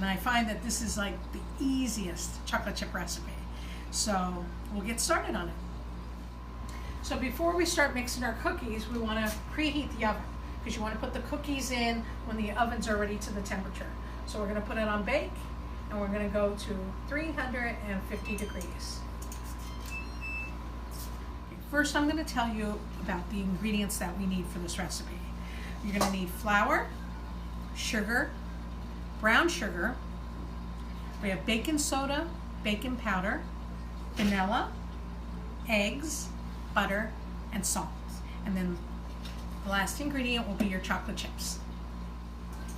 And I find that this is like the easiest chocolate chip recipe. So we'll get started on it. So before we start mixing our cookies, we want to preheat the oven, because you want to put the cookies in when the oven's already to the temperature. So we're going to put it on bake, and we're going to go to 350 degrees. First, I'm going to tell you about the ingredients that we need for this recipe. You're going to need flour, sugar, brown sugar, we have baking soda, baking powder, vanilla, eggs, butter, and salt. And then the last ingredient will be your chocolate chips.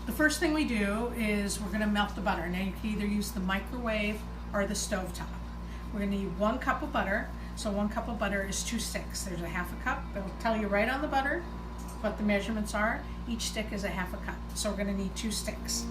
The first thing we do is we're going to melt the butter. Now you can either use the microwave or the stovetop. We're going to need 1 cup of butter. So 1 cup of butter is 2 sticks. There's a half a cup. It'll tell you right on the butter what the measurements are. Each stick is a half a cup. So we're going to need 2 sticks.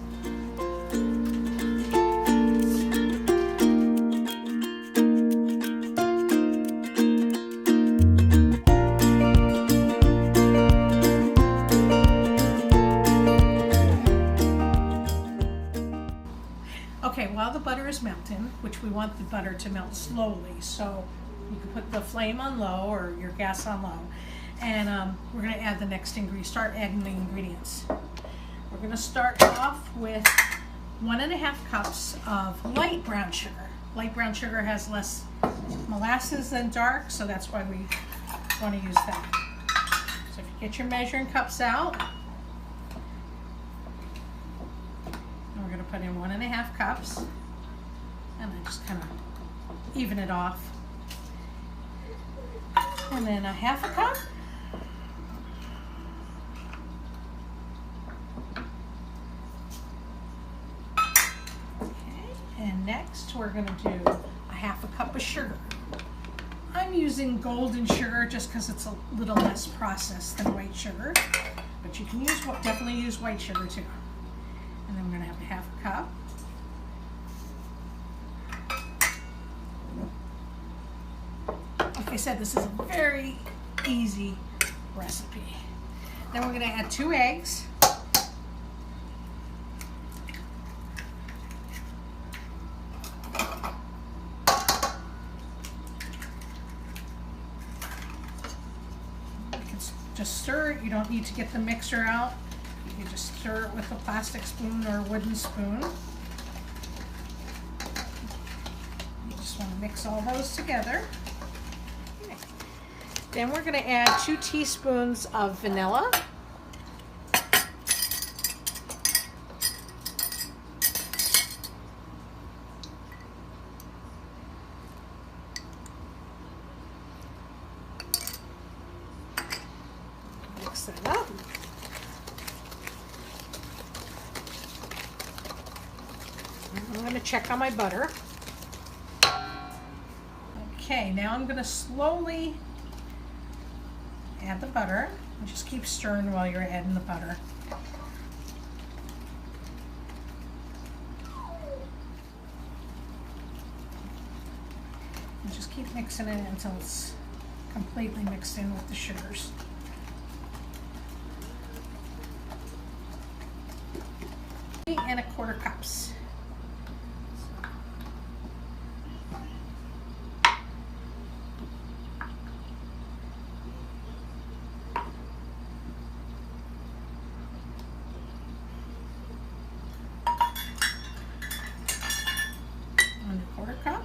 Okay, while the butter is melting, which we want the butter to melt slowly, so you can put the flame on low or your gas on low, and we're going to add the next ingredient. Start adding the ingredients. We're going to start off with 1.5 cups of light brown sugar. Light brown sugar has less molasses than dark, so that's why we want to use that. So if you get your measuring cups out, we're going to put in 1.5 cups, and then just kind of even it off. And then a half a cup. Okay, and next we're going to do a half a cup of sugar. I'm using golden sugar just because it's a little less processed than white sugar, but you can definitely use white sugar too. And then we're going to have a half a cup. Like I said, this is a very easy recipe. Then we're going to add 2 eggs. You can just stir it. You don't need to get the mixer out. You can just stir it with a plastic spoon or a wooden spoon. You just want to mix all those together. Okay. Then we're going to add 2 teaspoons of vanilla. Mix that up. I'm going to check on my butter. Okay, now I'm going to slowly add the butter. And just keep stirring while you're adding the butter. And just keep mixing it until it's completely mixed in with the sugars. And 1/4 cups. And 1/4 cup.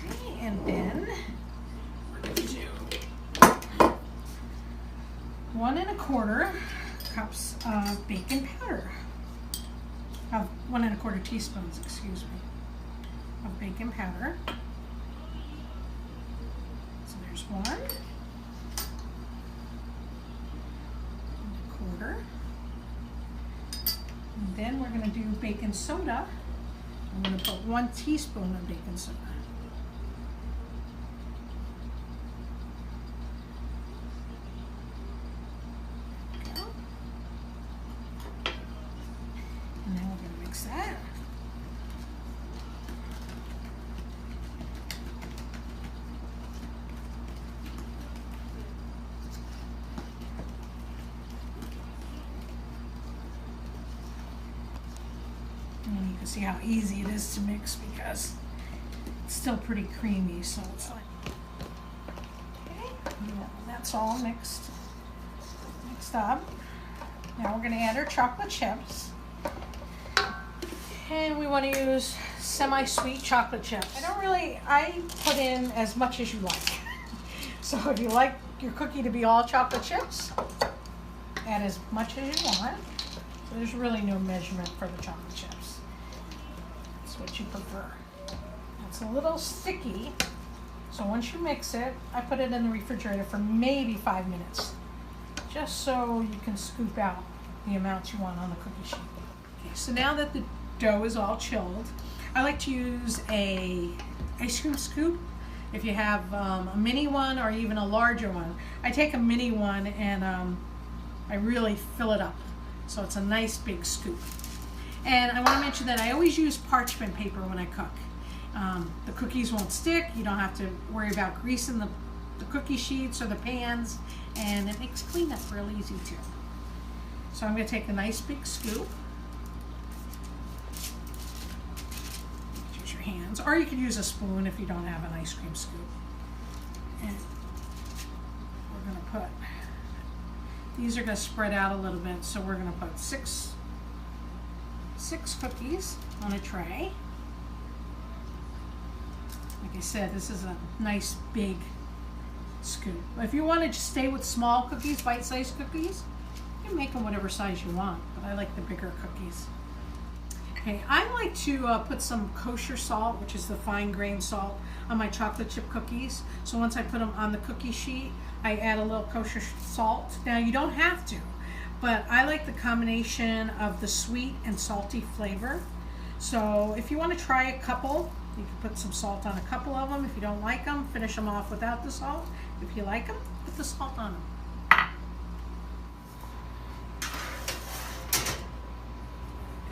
Okay, and then we're going to do 1 1/4 cups of baking powder. 1 1/4 teaspoons, excuse me, of baking powder. So there's 1 1/4. And then we're going to do baking soda. I'm going to put 1 teaspoon of baking soda. And then we're going to mix that. And you can see how easy it is to mix because it's still pretty creamy, so it's like, okay, that's all mixed up. Now we're gonna add our chocolate chips. And we want to use semi-sweet chocolate chips. I put in as much as you like. So if you like your cookie to be all chocolate chips, add as much as you want. So there's really no measurement for the chocolate chips. That's what you prefer. It's a little sticky, so once you mix it, I put it in the refrigerator for maybe 5 minutes, just so you can scoop out the amounts you want on the cookie sheet. Okay, so now that the dough is all chilled, I like to use a ice cream scoop. If you have a mini one or even a larger one, I take a mini one and I really fill it up, so it's a nice big scoop. And I want to mention that I always use parchment paper when I cook. The cookies won't stick. You don't have to worry about greasing the cookie sheets or the pans, and it makes cleanup real easy too. So I'm going to take a nice big scoop. Use your hands, or you could use a spoon if you don't have an ice cream scoop. And we're going to put, these are going to spread out a little bit, so we're going to put six cookies on a tray. Like I said, this is a nice big scoop. If you want to just stay with small cookies, bite-sized cookies, you can make them whatever size you want, but I like the bigger cookies. Okay, I like to put some kosher salt, which is the fine grain salt, on my chocolate chip cookies. So once I put them on the cookie sheet, I add a little kosher salt. Now you don't have to, but I like the combination of the sweet and salty flavor. So if you want to try a couple, you can put some salt on a couple of them. If you don't like them, finish them off without the salt. If you like them, put the salt on them.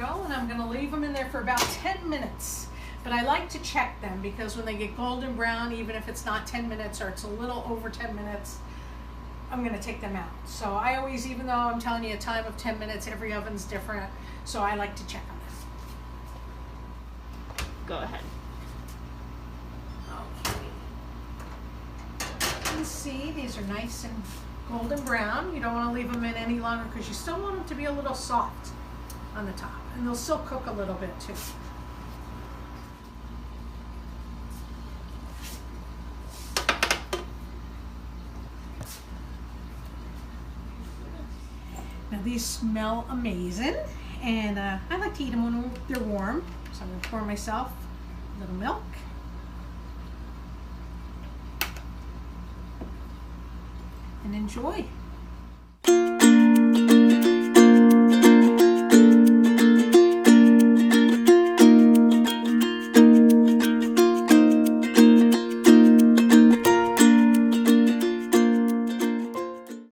Go, and I'm going to leave them in there for about 10 minutes. But I like to check them because when they get golden brown, even if it's not 10 minutes or it's a little over 10 minutes, I'm going to take them out. So I always, even though I'm telling you a time of 10 minutes, every oven's different, so I like to check on this. Go ahead. Okay. You can see these are nice and golden brown. You don't want to leave them in any longer because you still want them to be a little soft on the top, and they'll still cook a little bit too. Now these smell amazing, and I like to eat them when they're warm. So I'm going to pour myself a little milk. And enjoy.